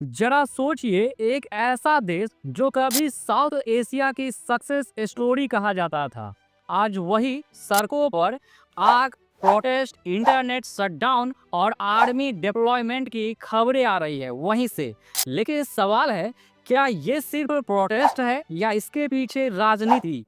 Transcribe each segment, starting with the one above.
जरा सोचिए, एक ऐसा देश जो कभी साउथ एशिया की सक्सेस स्टोरी कहा जाता था, आज वही सड़कों पर आग, प्रोटेस्ट, इंटरनेट शटडाउन और आर्मी डिप्लॉयमेंट की खबरें आ रही है वहीं से। लेकिन सवाल है, क्या ये सिर्फ प्रोटेस्ट है या इसके पीछे राजनीति,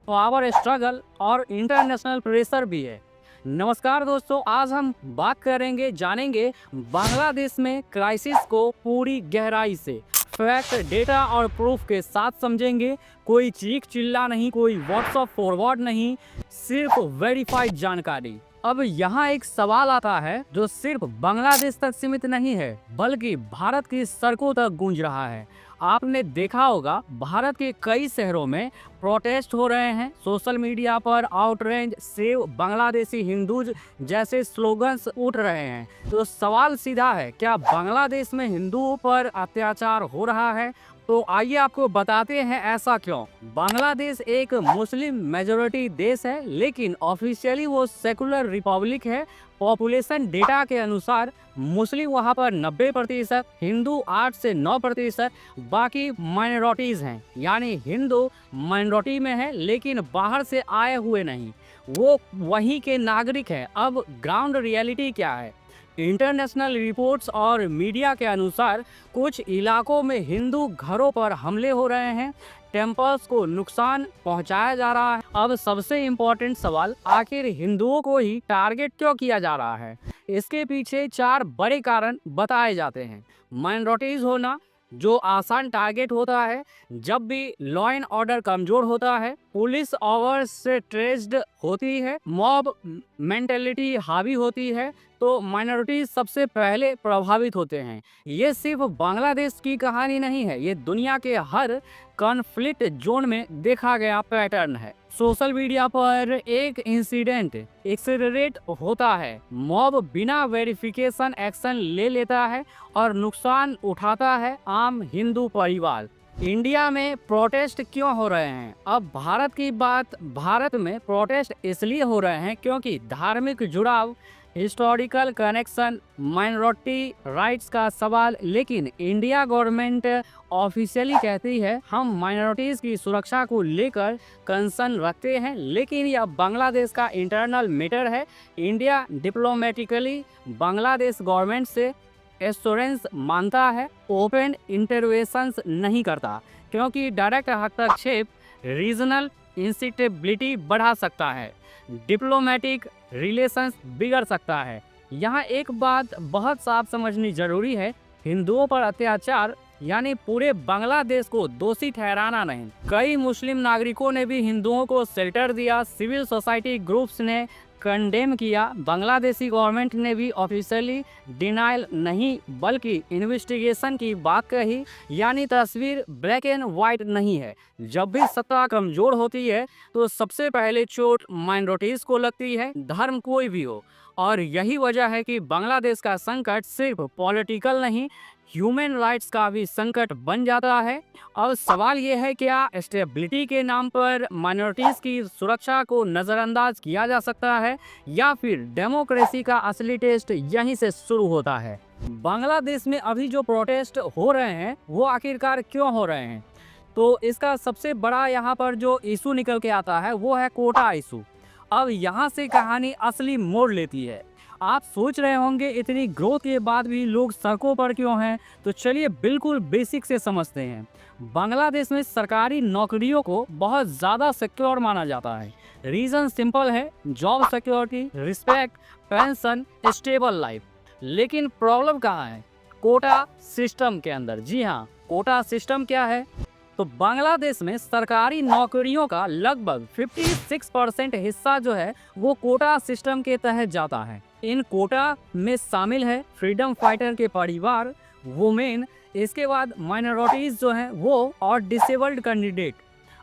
पावर स्ट्रगल और इंटरनेशनल प्रेशर भी है? नमस्कार दोस्तों, आज हम बात करेंगे, जानेंगे बांग्लादेश में क्राइसिस को पूरी गहराई से, फैक्ट, डेटा और प्रूफ के साथ समझेंगे। कोई चीख चिल्ला नहीं, कोई व्हाट्सएप फॉरवर्ड नहीं, सिर्फ वेरीफाइड जानकारी। अब यहाँ एक सवाल आता है जो सिर्फ बांग्लादेश तक सीमित नहीं है, बल्कि भारत की सड़कों तक गूंज रहा है। आपने देखा होगा, भारत के कई शहरों में प्रोटेस्ट हो रहे हैं, सोशल मीडिया पर आउटरेंज, सेव बांग्लादेशी हिंदूज जैसे स्लोगन्स उठ रहे हैं। तो सवाल सीधा है, क्या बांग्लादेश में हिंदुओं पर अत्याचार हो रहा है? तो आइए आपको बताते हैं ऐसा क्यों। बांग्लादेश एक मुस्लिम मेजोरिटी देश है, लेकिन ऑफिशियली वो सेकुलर रिपब्लिक है। पॉपुलेशन डेटा के अनुसार मुस्लिम वहाँ पर 90%, हिंदू 8 से 9%, बाकी माइनॉरिटीज हैं। यानी हिंदू माइनॉरिटी में है लेकिन बाहर से आए हुए नहीं, वो वहीं के नागरिक हैं। अब ग्राउंड रियलिटी क्या है? इंटरनेशनल रिपोर्ट्स और मीडिया के अनुसार कुछ इलाकों में हिंदू घरों पर हमले हो रहे हैं, टेम्पल्स को नुकसान पहुंचाया जा रहा है। अब सबसे इम्पोर्टेंट सवाल, आखिर हिंदुओं को ही टारगेट क्यों किया जा रहा है? इसके पीछे 4 बड़े कारण बताए जाते हैं। माइनॉरिटीज होना, जो आसान टारगेट होता है जब भी लॉ एंड ऑर्डर कमजोर होता है, पुलिस ओवर से ट्रेस्ड होती है, मॉब मेंटेलिटी हावी होती है, तो माइनॉरिटीज सबसे पहले प्रभावित होते हैं। ये सिर्फ बांग्लादेश की कहानी नहीं है, ये दुनिया के हर कॉन्फ्लिक्ट जोन में देखा गया पैटर्न है। सोशल मीडिया पर एक इंसिडेंट एक्सेलरेट होता है, मॉब बिना वेरिफिकेशन एक्शन ले लेता है और नुकसान उठाता है आम हिंदू परिवार। इंडिया में प्रोटेस्ट क्यों हो रहे हैं? अब भारत की बात, भारत में प्रोटेस्ट इसलिए हो रहे हैं क्योंकि धार्मिक जुड़ाव, हिस्टोरिकल कनेक्शन, माइनॉरिटी राइट्स का सवाल। लेकिन इंडिया गवर्नमेंट ऑफिशियली कहती है हम माइनॉरिटीज़ की सुरक्षा को लेकर कंसर्न रखते हैं, लेकिन यह बांग्लादेश का इंटरनल मैटर है। इंडिया डिप्लोमेटिकली बांग्लादेश गवर्नमेंट से एश्योरेंस मानता है, ओपन इंटरवेंशंस नहीं करता, क्योंकि डायरेक्ट हस्तक्षेप रीजनल इंस्टेबिलिटी बढ़ा सकता है, डिप्लोमेटिक रिलेशंस बिगड़ सकता है। यहाँ एक बात बहुत साफ समझनी जरूरी है, हिंदुओं पर अत्याचार यानी पूरे बांग्लादेश को दोषी ठहराना नहीं। कई मुस्लिम नागरिकों ने भी हिंदुओं को शेल्टर दिया, सिविल सोसाइटी ग्रुप्स ने कंडेम किया, बांग्लादेशी गवर्नमेंट ने भी ऑफिशियली डिनाइल नहीं बल्कि इन्वेस्टिगेशन की बात कही। यानी तस्वीर ब्लैक एंड वाइट नहीं है। जब भी सत्ता कमजोर होती है तो सबसे पहले चोट माइनॉरिटीज को लगती है, धर्म कोई भी हो। और यही वजह है कि बांग्लादेश का संकट सिर्फ पॉलिटिकल नहीं, ह्यूमन राइट्स का भी संकट बन जाता है। और सवाल यह है, क्या स्टेबिलिटी के नाम पर माइनॉरिटीज की सुरक्षा को नज़रअंदाज किया जा सकता है, या फिर डेमोक्रेसी का असली टेस्ट यहीं से शुरू होता है? बांग्लादेश में अभी जो प्रोटेस्ट हो रहे हैं वो आखिरकार क्यों हो रहे हैं? तो इसका सबसे बड़ा यहाँ पर जो इशू निकल के आता है वो है कोटा इशू। अब यहाँ से कहानी असली मोड़ लेती है। आप सोच रहे होंगे, इतनी ग्रोथ के बाद भी लोग सड़कों पर क्यों हैं? तो चलिए बिल्कुल बेसिक से समझते हैं। बांग्लादेश में सरकारी नौकरियों को बहुत ज़्यादा सिक्योर माना जाता है। रीज़न सिंपल है, job security, respect, pension, stable life. लेकिन प्रॉब्लम कहाँ है? कोटा सिस्टम के अंदर। जी हाँ, कोटा सिस्टम क्या है? तो बांग्लादेश में सरकारी नौकरियों का लगभग 56% हिस्सा जो है वो कोटा सिस्टम के तहत जाता है। इन कोटा में शामिल है फ्रीडम फाइटर के परिवार, वुमेन, इसके बाद माइनॉरिटीज जो हैं वो, और डिसेबल्ड कैंडिडेट।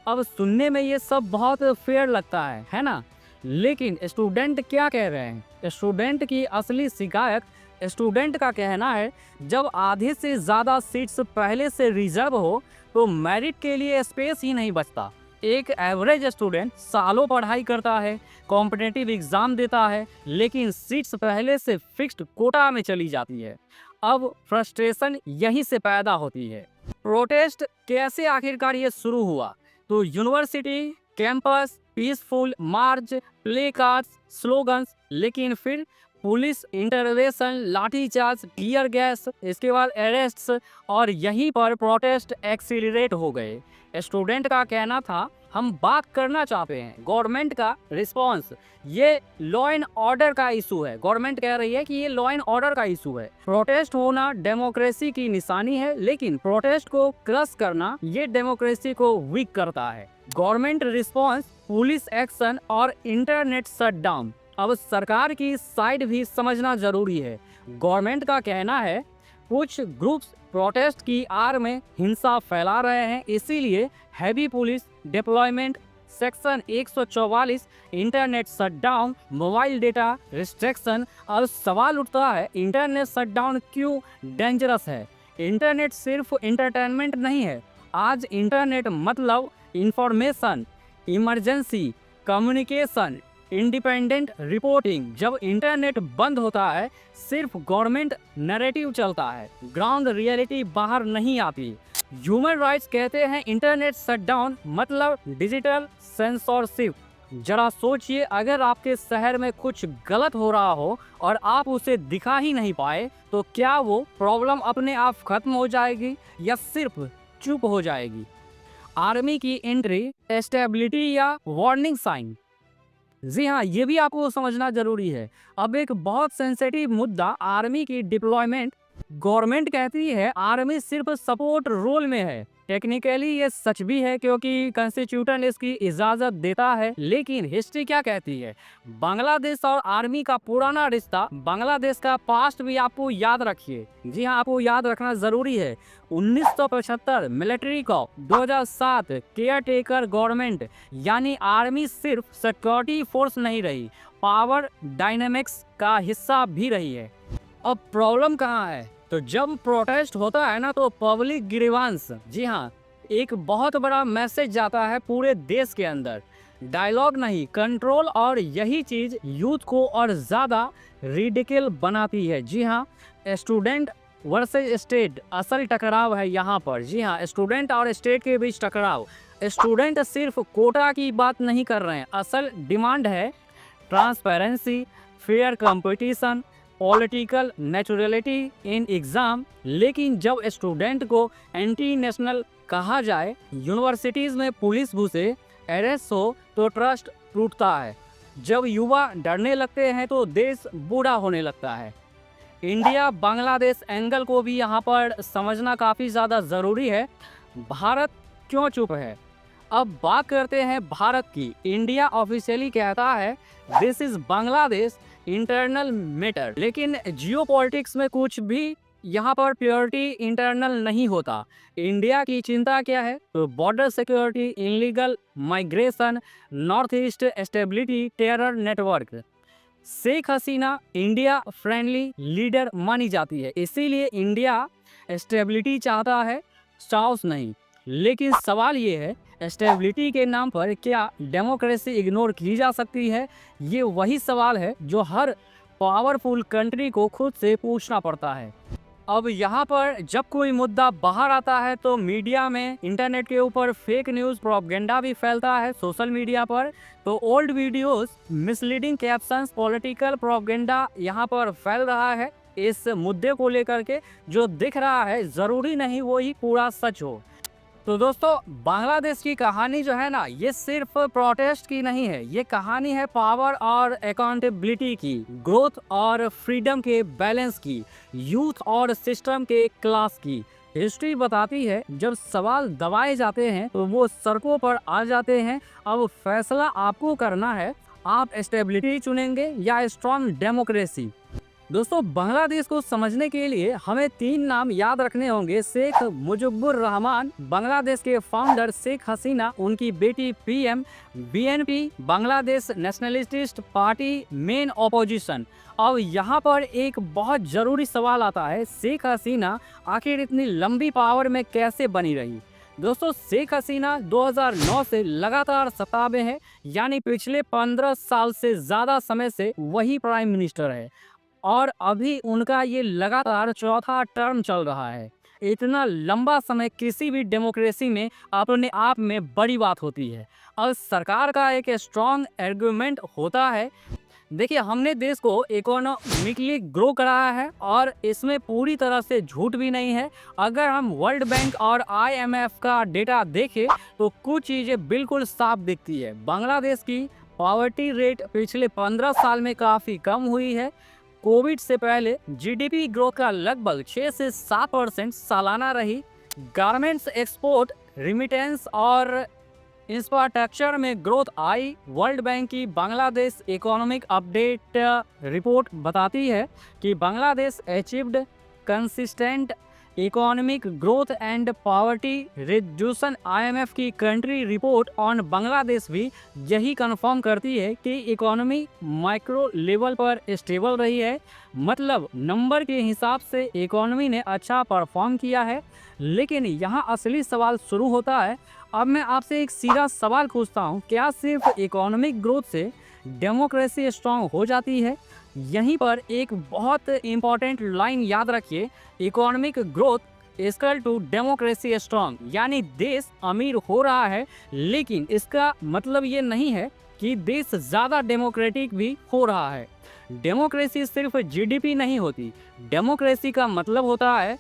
अब सुनने में ये सब बहुत फेयर लगता है ना? लेकिन स्टूडेंट क्या कह रहे हैं? स्टूडेंट की असली शिकायत, स्टूडेंट का कहना है जब आधे से ज़्यादा सीट्स पहले से रिजर्व हो तो मेरिट के लिए स्पेस ही नहीं बचता। एक एवरेज स्टूडेंट सालों पढ़ाई करता है, कॉम्पिटिटिव एग्जाम देता है, लेकिन सीट्स पहले से फिक्स्ड कोटा में चली जाती है। अब फ्रस्ट्रेशन यहीं से पैदा होती है। प्रोटेस्ट कैसे आखिरकार ये शुरू हुआ? तो university campus, peaceful march, placards, slogans, लेकिन फिर police intervention, lathicharge, tear gas, इसके बाद अरेस्ट्स, और यहीं पर प्रोटेस्ट एक्सीलरेट हो गए। स्टूडेंट का कहना था हम बात करना चाहते हैं। गवर्नमेंट का रिस्पांस, ये लॉ एंड ऑर्डर का इशू है। गवर्नमेंट कह रही है कि ये लॉ एंड ऑर्डर का इशू है। प्रोटेस्ट होना डेमोक्रेसी की निशानी है, लेकिन प्रोटेस्ट को क्रश करना ये डेमोक्रेसी को वीक करता है। गवर्नमेंट रिस्पांस, पुलिस एक्शन और इंटरनेट शटडाउन। अब सरकार की साइड भी समझना जरूरी है। गवर्नमेंट का कहना है कुछ ग्रुप्स प्रोटेस्ट की आड़ में हिंसा फैला रहे हैं, इसीलिए heavy police deployment, section 144, internet shutdown, mobile data restriction. अब सवाल उठता है इंटरनेट शटडाउन क्यों डेंजरस है? इंटरनेट सिर्फ इंटरटेनमेंट नहीं है। आज इंटरनेट मतलब information, emergency communication, independent reporting. जब इंटरनेट बंद होता है सिर्फ गवर्नमेंट नैरेटिव चलता है, ग्राउंड रियलिटी बाहर नहीं आती। ह्यूमन राइट्स कहते हैं इंटरनेट शटडाउन मतलब डिजिटल सेंसरशिप। जरा सोचिए, अगर आपके शहर में कुछ गलत हो रहा हो और आप उसे दिखा ही नहीं पाए, तो क्या वो प्रॉब्लम अपने आप खत्म हो जाएगी या सिर्फ चुप हो जाएगी? आर्मी की एंट्री, स्टेबिलिटी या वार्निंग साइन? जी हाँ, ये भी आपको समझना जरूरी है। अब एक बहुत सेंसिटिव मुद्दा, आर्मी की डिप्लॉयमेंट। गवर्नमेंट कहती है आर्मी सिर्फ सपोर्ट रोल में है। टेक्निकली ये सच भी है क्योंकि कॉन्स्टिट्यूशन इसकी इजाजत देता है, लेकिन हिस्ट्री क्या कहती है? बांग्लादेश और आर्मी का पुराना रिश्ता, बांग्लादेश का पास्ट भी आपको याद रखिए। जी हाँ, आपको याद रखना जरूरी है। 1975 military coup, 2007 caretaker government. यानी आर्मी सिर्फ सिक्योरिटी फोर्स नहीं रही, पावर डायनेमिक्स का हिस्सा भी रही है। अब प्रॉब्लम कहाँ है? तो जब प्रोटेस्ट होता है ना, तो पब्लिक ग्रीवांस, जी हाँ, एक बहुत बड़ा मैसेज जाता है पूरे देश के अंदर। डायलॉग नहीं, कंट्रोल। और यही चीज यूथ को और ज्यादा रिडिकल बनाती है। जी हाँ, स्टूडेंट वर्सेस स्टेट असल टकराव है यहाँ पर। जी हाँ, स्टूडेंट और स्टेट के बीच टकराव। स्टूडेंट सिर्फ कोटा की बात नहीं कर रहे हैं, असल डिमांड है transparency, fair competition, political naturality in exam. लेकिन जब स्टूडेंट को एंटी नेशनल कहा जाए, यूनिवर्सिटीज में पुलिस घुसे, अरेस्ट हो, तो ट्रस्ट टूटता है। जब युवा डरने लगते हैं तो देश बूढ़ा होने लगता है। इंडिया बांग्लादेश एंगल को भी यहाँ पर समझना काफ़ी ज़्यादा ज़रूरी है। भारत क्यों चुप है? अब बात करते हैं भारत की। इंडिया ऑफिशियली कहता है this is Bangladesh internal matter, लेकिन जियोपॉलिटिक्स में कुछ भी यहाँ पर प्योरिटी इंटरनल नहीं होता। इंडिया की चिंता क्या है? तो border security, illegal migration, north east stability, terror network. Sheikh Hasina India friendly leader मानी जाती है, इसीलिए इंडिया स्टेबिलिटी चाहता है, चाउस नहीं। लेकिन सवाल ये है, स्टेबिलिटी के नाम पर क्या डेमोक्रेसी इग्नोर की जा सकती है? ये वही सवाल है जो हर पावरफुल कंट्री को खुद से पूछना पड़ता है। अब यहाँ पर जब कोई मुद्दा बाहर आता है तो मीडिया में, इंटरनेट के ऊपर फेक न्यूज़ प्रोपेगेंडा भी फैलता है सोशल मीडिया पर। तो old videos, misleading captions, political propaganda यहाँ पर फैल रहा है। इस मुद्दे को लेकर के जो दिख रहा है ज़रूरी नहीं वो ही पूरा सच हो। तो दोस्तों, बांग्लादेश की कहानी जो है ना, ये सिर्फ प्रोटेस्ट की नहीं है, ये कहानी है पावर और अकाउंटेबिलिटी की, ग्रोथ और फ्रीडम के बैलेंस की, यूथ और सिस्टम के क्लास की। हिस्ट्री बताती है जब सवाल दबाए जाते हैं तो वो सड़कों पर आ जाते हैं। अब फैसला आपको करना है, आप स्टेबिलिटी चुनेंगे या स्ट्रॉन्ग डेमोक्रेसी। दोस्तों, बांग्लादेश को समझने के लिए हमें 3 नाम याद रखने होंगे। शेख मुजिबुर रहमान, बांग्लादेश के फाउंडर शेख हसीना, उनकी बेटी PM, BNP Bangladesh nationalist party main opposition. अब यहाँ पर एक बहुत ज़रूरी सवाल आता है, शेख हसीना आखिर इतनी लंबी पावर में कैसे बनी रही? दोस्तों, शेख हसीना 2009 से लगातार सत्ता में है, यानी पिछले 15 साल से ज़्यादा समय से वही प्राइम मिनिस्टर है। और अभी उनका ये लगातार चौथा टर्म चल रहा है। इतना लंबा समय किसी भी डेमोक्रेसी में अपने आप में बड़ी बात होती है और सरकार का एक स्ट्रॉन्ग आर्गुमेंट होता है। देखिए, हमने देश को इकोनॉमिकली ग्रो कराया है और इसमें पूरी तरह से झूठ भी नहीं है। अगर हम वर्ल्ड बैंक और IMF का डेटा देखें तो कुछ चीज़ें बिल्कुल साफ दिखती है। बांग्लादेश की पॉवर्टी रेट पिछले 15 साल में काफ़ी कम हुई है। कोविड से पहले GDP ग्रोथ का लगभग 6 से 7% सालाना रही। गारमेंट्स एक्सपोर्ट, रिमिटेंस और इंफ्रास्ट्रक्चर में ग्रोथ आई। वर्ल्ड बैंक की बांग्लादेश इकोनॉमिक अपडेट रिपोर्ट बताती है कि Bangladesh achieved consistent economic growth and poverty reduction. IMF की कंट्री रिपोर्ट ऑन बांग्लादेश भी यही कंफर्म करती है कि इकोनॉमी माइक्रो लेवल पर स्टेबल रही है। मतलब नंबर के हिसाब से इकोनॉमी ने अच्छा परफॉर्म किया है। लेकिन यहाँ असली सवाल शुरू होता है। अब मैं आपसे एक सीधा सवाल पूछता हूँ, क्या सिर्फ इकोनॉमिक ग्रोथ से डेमोक्रेसी स्ट्रांग हो जाती है? यहीं पर एक बहुत इंपॉर्टेंट लाइन याद रखिए, economic growth equal to democracy strong. यानी देश अमीर हो रहा है, लेकिन इसका मतलब ये नहीं है कि देश ज़्यादा डेमोक्रेटिक भी हो रहा है। डेमोक्रेसी सिर्फ GDP नहीं होती। डेमोक्रेसी का मतलब होता है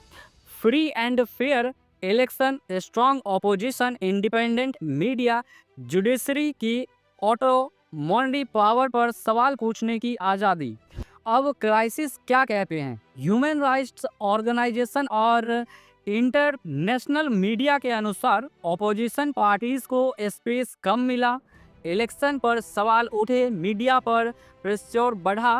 free and fair election, strong opposition, independent media, judiciary की ऑटोनॉमी पावर पर सवाल पूछने की आज़ादी। अब क्राइसिस क्या कहते हैं? ह्यूमन राइट्स ऑर्गेनाइजेशन और इंटरनेशनल मीडिया के अनुसार ऑपोजिशन पार्टीज को स्पेस कम मिला, इलेक्शन पर सवाल उठे, मीडिया पर प्रेशर बढ़ा,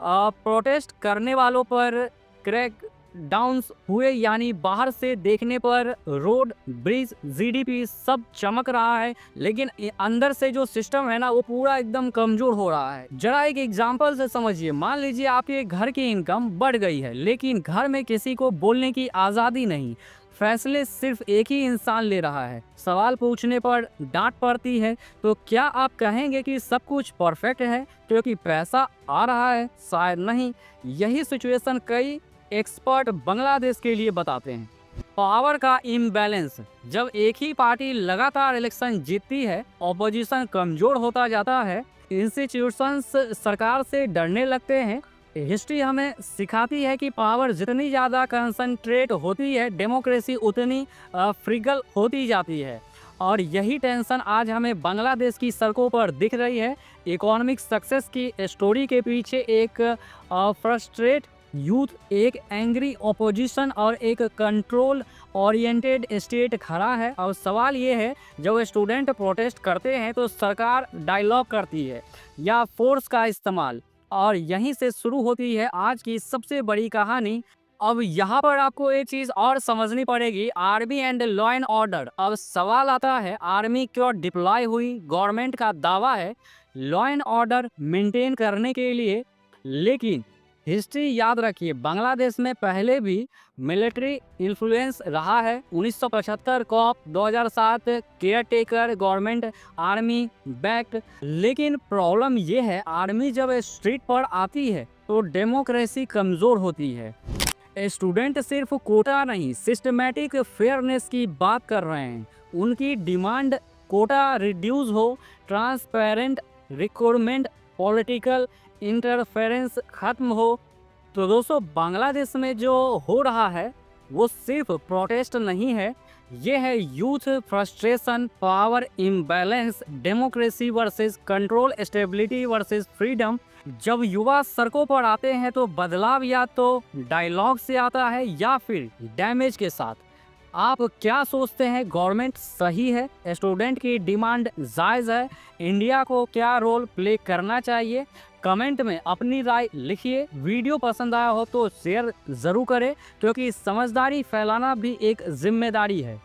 प्रोटेस्ट करने वालों पर क्रैक डाउन्स हुए। यानी बाहर से देखने पर रोड, ब्रिज, GDP सब चमक रहा है, लेकिन अंदर से जो सिस्टम है ना, वो पूरा एकदम कमजोर हो रहा है। जरा एक एग्जांपल से समझिए। मान लीजिए आपके घर की इनकम बढ़ गई है, लेकिन घर में किसी को बोलने की आज़ादी नहीं। फैसले सिर्फ एक ही इंसान ले रहा है, सवाल पूछने पर डांट पड़ती है। तो क्या आप कहेंगे कि सब कुछ परफेक्ट है क्योंकि पैसा आ रहा है? शायद नहीं। यही सिचुएशन कई एक्सपर्ट बांग्लादेश के लिए बताते हैं। पावर का इम्बैलेंस। जब एक ही पार्टी लगातार इलेक्शन जीतती है, ऑपोजिशन कमजोर होता जाता है, इंस्टीट्यूशंस सरकार से डरने लगते हैं। हिस्ट्री हमें सिखाती है कि पावर जितनी ज़्यादा कंसंट्रेट होती है, डेमोक्रेसी उतनी फ्रिगल होती जाती है। और यही टेंशन आज हमें बांग्लादेश की सड़कों पर दिख रही है। इकोनॉमिक सक्सेस की स्टोरी के पीछे एक फ्रस्ट्रेट यूथ, एक एंग्री ऑपोजिशन और एक कंट्रोल ओरिएंटेड स्टेट खड़ा है। और सवाल ये है, जब स्टूडेंट प्रोटेस्ट करते हैं तो सरकार डायलॉग करती है या फोर्स का इस्तेमाल, और यहीं से शुरू होती है आज की सबसे बड़ी कहानी। अब यहाँ पर आपको एक चीज़ और समझनी पड़ेगी, army and law and order. अब सवाल आता है, आर्मी क्यों डिप्लॉय हुई? गवर्नमेंट का दावा है लॉ एंड ऑर्डर मेंटेन करने के लिए, लेकिन हिस्ट्री याद रखिए, बांग्लादेश में पहले भी मिलिट्री इन्फ्लुएंस रहा है। 1975 coup, 2007 caretaker government, army backed. लेकिन प्रॉब्लम ये है, आर्मी जब स्ट्रीट पर आती है तो डेमोक्रेसी कमज़ोर होती है। स्टूडेंट सिर्फ कोटा नहीं, सिस्टमैटिक फेयरनेस की बात कर रहे हैं। उनकी डिमांड कोटा रिड्यूस हो, ट्रांसपेरेंट रिक्रूटमेंट, पॉलिटिकल इंटरफेरेंस खत्म हो। तो दोस्तों, बांग्लादेश में जो हो रहा है वो सिर्फ प्रोटेस्ट नहीं है, ये है youth frustration, power imbalance, democracy versus control, stability versus freedom. जब युवा सड़कों पर आते हैं तो बदलाव या तो डायलॉग से आता है या फिर डैमेज के साथ। आप क्या सोचते हैं? गवर्नमेंट सही है? स्टूडेंट की डिमांड जायज़ है? इंडिया को क्या रोल प्ले करना चाहिए? कमेंट में अपनी राय लिखिए। वीडियो पसंद आया हो तो शेयर ज़रूर करें, क्योंकि समझदारी फैलाना भी एक जिम्मेदारी है।